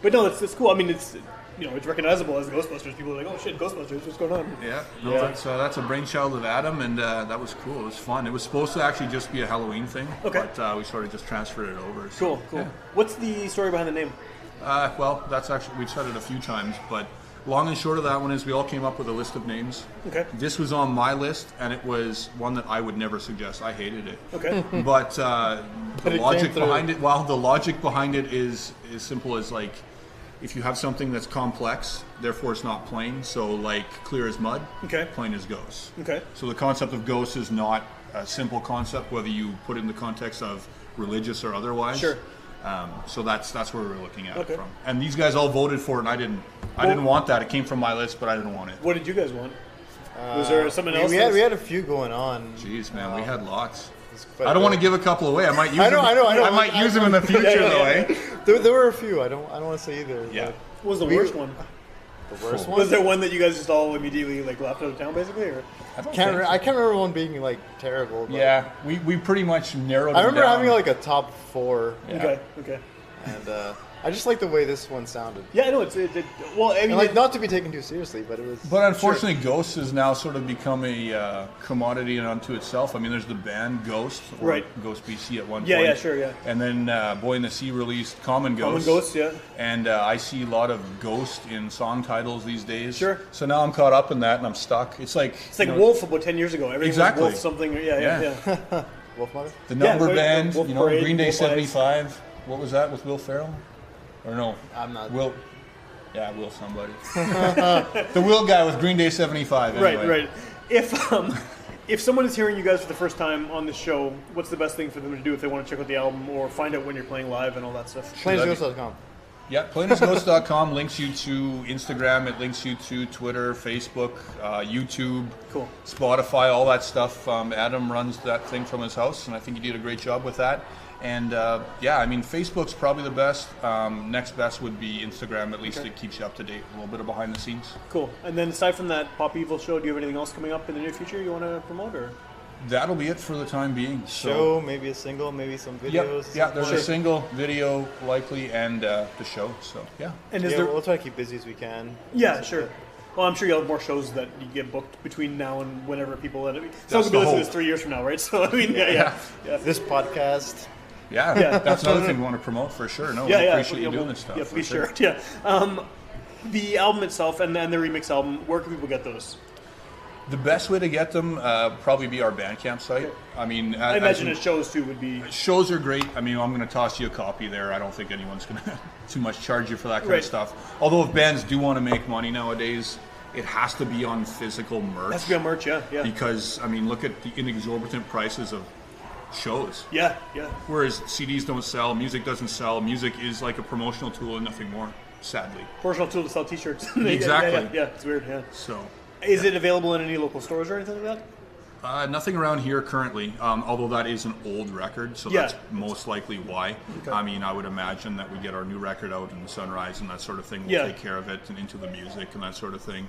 Speaker 1: But no, it's cool. I mean, it's it's recognizable as Ghostbusters. People are like, oh shit, Ghostbusters, what's going on?
Speaker 4: Yeah. That's a brainchild of Adam, and that was cool. It was fun. It was supposed to actually just be a Halloween thing, but we sort of just transferred it over. So,
Speaker 1: Cool.
Speaker 4: Yeah.
Speaker 1: What's the story behind the name?
Speaker 4: Well, that's actually, we've said it a few times, but long and short of that one is we all came up with a list of names.
Speaker 1: Okay.
Speaker 4: This was on my list, and it was one that I would never suggest. I hated it.
Speaker 1: Okay.
Speaker 4: But the logic behind it, the logic behind it is as simple as if you have something that's complex, therefore it's not plain. So like clear as mud, plain as ghosts. Okay. So the concept of ghosts is not a simple concept, whether you put it in the context of religious or otherwise.
Speaker 1: Sure.
Speaker 4: So that's where we're looking at it from. And these guys all voted for it, and I didn't want that. It came from my list, but I didn't want it.
Speaker 1: What did you guys want? Was there someone else?
Speaker 5: We had a few going on.
Speaker 4: Jeez, man, we had lots. I don't want to give a couple away. I might use them. I might use them in the future, though. Eh?
Speaker 5: There were a few. I don't want to say either.
Speaker 4: Yeah.
Speaker 1: What was the worst one?
Speaker 5: The worst one?
Speaker 1: Was there one that you guys just all immediately left out of town, basically? Or?
Speaker 5: I can't remember one being terrible. But
Speaker 4: yeah, we pretty much narrowed it down.
Speaker 5: I remember having a top 4.
Speaker 1: Yeah. Okay.
Speaker 5: And I just like the way this one sounded.
Speaker 1: Yeah, no, well, I mean,
Speaker 5: not to be taken too seriously, but it was.
Speaker 4: But unfortunately, Ghost has now sort of become a commodity unto itself. I mean, there's the band Ghost, or Ghost BC at one point.
Speaker 1: Yeah, sure, yeah.
Speaker 4: And then Boy in the Sea released Common Ghost.
Speaker 1: Common Ghost, yeah.
Speaker 4: And I see a lot of Ghost in song titles these days.
Speaker 1: Sure.
Speaker 4: So now I'm caught up in that, and I'm stuck. It's like
Speaker 1: Wolf about 10 years ago. Everything was Wolf something. Yeah.
Speaker 5: Wolf Mother.
Speaker 4: The Number Band.
Speaker 1: Wolf Parade,
Speaker 4: Green Day
Speaker 1: Wolf
Speaker 4: 75. Eyes. What was that with Will Ferrell? Or no?
Speaker 5: I'm not.
Speaker 4: Will somebody. The Will guy with Green Day 75. Anyway.
Speaker 1: Right. If someone is hearing you guys for the first time on the show, what's the best thing for them to do if they want to check out the album or find out when you're playing live and all that stuff?
Speaker 5: PlainsGhost.com.
Speaker 4: Yeah, PlainsGhost.com links you to Instagram. It links you to Twitter, Facebook, YouTube, Spotify, all that stuff. Adam runs that thing from his house, and I think he did a great job with that. And I mean, Facebook's probably the best. Next best would be Instagram. At least it keeps you up to date, a little bit of behind the scenes.
Speaker 1: Cool. And then aside from that Pop Evil show, do you have anything else coming up in the near future you want to promote? Or
Speaker 4: that'll be it for the time being.
Speaker 5: Show, maybe a single, maybe some videos.
Speaker 4: Yeah, there's a single, video likely, and the show. So yeah.
Speaker 1: And
Speaker 5: we'll try to keep busy as we can.
Speaker 1: Yeah, sure. Well, I'm sure you'll have more shows that you get booked between now and whenever people let it. Someone could be listening to this 3 years from now, right? So I mean, yeah.
Speaker 5: This podcast.
Speaker 4: Yeah, that's another thing we want to promote for sure. No, we appreciate you doing this stuff.
Speaker 1: Yeah, please sure. Yeah. The album itself and the remix album, where can people get those?
Speaker 4: The best way to get them probably be our Bandcamp site. Okay. I mean,
Speaker 1: I imagine shows too would be.
Speaker 4: Shows are great. I mean, I'm going to toss you a copy there. I don't think anyone's going to too much charge you for that kind of stuff. Although if bands do want to make money nowadays, it has to be on physical merch.
Speaker 1: It has to be on merch, yeah.
Speaker 4: Because I mean, look at the exorbitant prices of shows.
Speaker 1: Yeah.
Speaker 4: Whereas CDs don't sell, music doesn't sell. Music is like a promotional tool and nothing more. Sadly.
Speaker 1: Promotional tool to sell T-shirts.
Speaker 4: Exactly.
Speaker 1: Yeah, it's weird. Yeah.
Speaker 4: So.
Speaker 1: Is it available in any local stores or anything like
Speaker 4: Nothing around here currently, although that is an old record, so that's most likely why. Okay. I mean, I would imagine that we get our new record out in the Sunrise and that sort of thing. We'll take care of it and Into the Music and that sort of thing.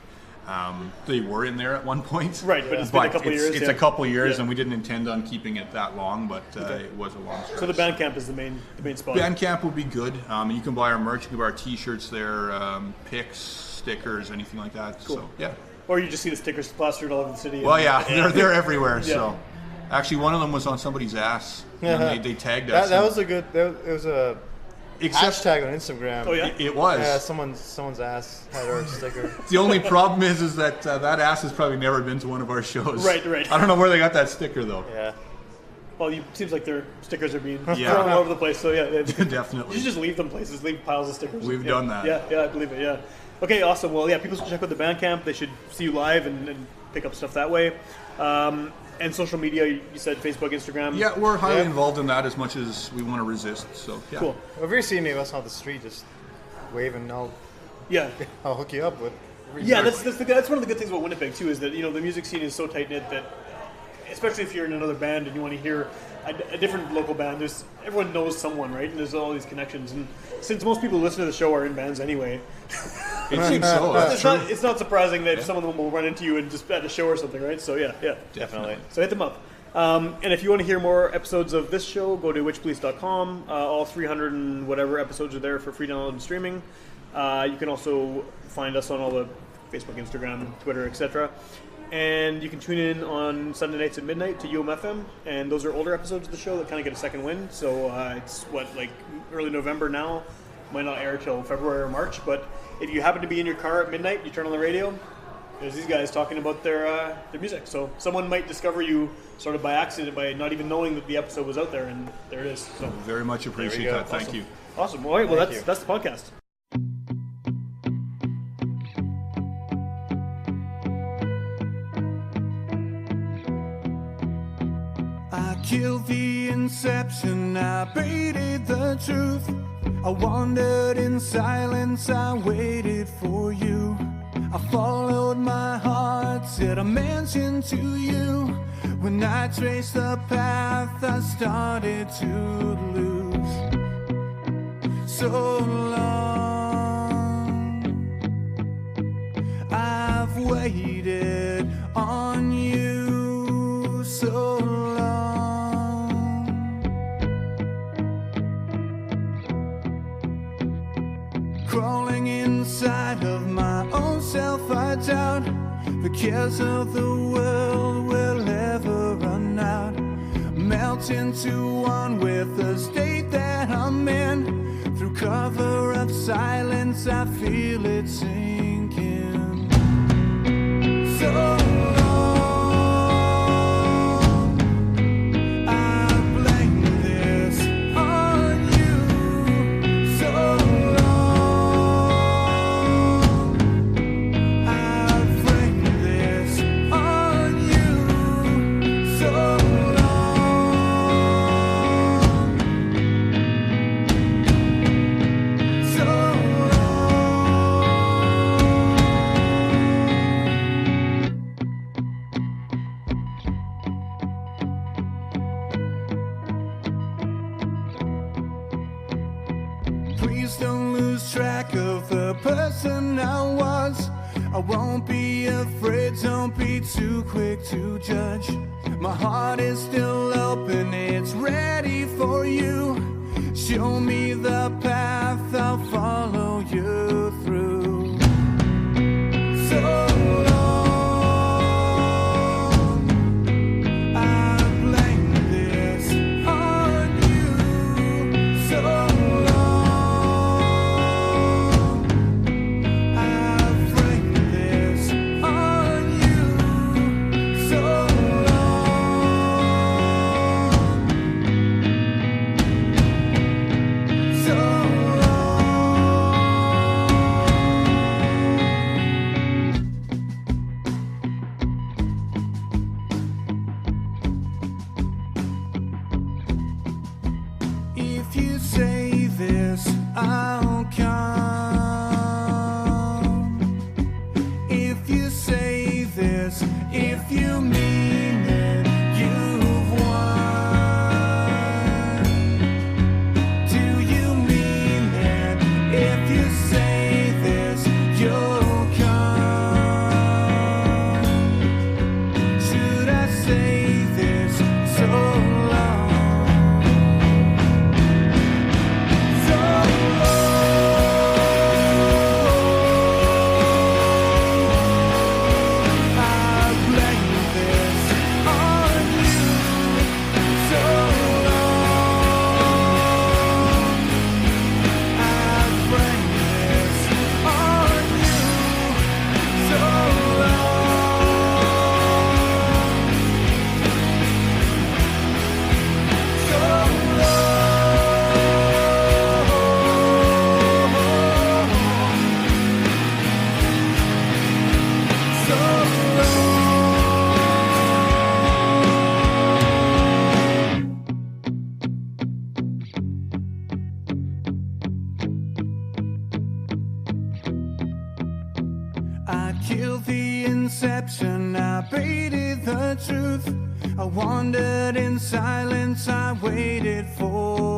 Speaker 4: They were in there at one point.
Speaker 1: Right, but it's been a couple years.
Speaker 4: It's a couple years, and we didn't intend on keeping it that long, but it was a long stretch.
Speaker 1: So the Bandcamp is the main spot.
Speaker 4: Bandcamp would be good. You can buy our merch, you can buy our T-shirts there, picks, stickers, anything like that.
Speaker 1: Cool.
Speaker 4: So, yeah.
Speaker 1: Or you just see the stickers plastered all over the city.
Speaker 4: Well, they're everywhere. So, actually, one of them was on somebody's ass. And they tagged us.
Speaker 5: That was a good. It was a hashtag on Instagram.
Speaker 1: Oh yeah,
Speaker 4: it was.
Speaker 5: Yeah, someone's ass had our sticker.
Speaker 4: The only problem is that that ass has probably never been to one of our shows.
Speaker 1: Right.
Speaker 4: I don't know where they got that sticker though.
Speaker 5: Yeah.
Speaker 1: Well, it seems like their stickers are being thrown all over the place. So yeah,
Speaker 4: definitely.
Speaker 1: You should just leave them places, leave piles of stickers.
Speaker 4: We've done that.
Speaker 1: Yeah, I believe it. Yeah. Okay, awesome. Well, yeah, people should check out the Bandcamp. They should see you live and pick up stuff that way. And social media, you said Facebook, Instagram.
Speaker 4: Yeah, we're highly involved in that as much as we want to resist. So yeah.
Speaker 1: Cool.
Speaker 5: Well, if you see me on the street, just wave and I'll hook you up with.
Speaker 1: Yeah, that's one of the good things about Winnipeg too, is that the music scene is so tight knit that, especially if you're in another band and you want to hear a different local band, everyone knows someone, right? And there's all these connections. And since most people who listen to the show are in bands anyway,
Speaker 4: it seems so.
Speaker 1: It's not surprising that some of them will run into you and just at a show or something, right? So yeah,
Speaker 5: definitely.
Speaker 1: So hit them up. And if you want to hear more episodes of this show, go to witchpolice.com. All 300 and whatever episodes are there for free download and streaming. You can also find us on all the Facebook, Instagram, Twitter, etc. And you can tune in on Sunday nights at midnight to UMFM, and those are older episodes of the show that kind of get a second wind. So it's early November now. Might not air till February or March, but if you happen to be in your car at midnight, you turn on the radio, there's these guys talking about their music. So someone might discover you sort of by accident, by not even knowing that the episode was out there, and there it is. So
Speaker 4: very much appreciate that.
Speaker 1: Awesome.
Speaker 4: Thank you.
Speaker 1: Awesome. All right. Well, that's the podcast.
Speaker 6: I killed the inception, I baited the truth. I wandered in silence, I waited for you. I followed my heart, said a mansion to you. When I traced the path, I started to lose. So long I've waited on you, so long. Crawling inside of my own self, I doubt the cares of the world will ever run out. Melt into one with the state that I'm in. Through cover of silence, I feel it sinking. So long, I blame this on you. So please don't lose track of the person I was. I won't be afraid, don't be too quick to judge. My heart is still open, it's ready for you. Show me the path, I'll follow you through. So long, I blame this on you. So if you say this, I'll come. If you say this, if you mean it. killed the inception, I baited the truth. I wandered in silence, I waited for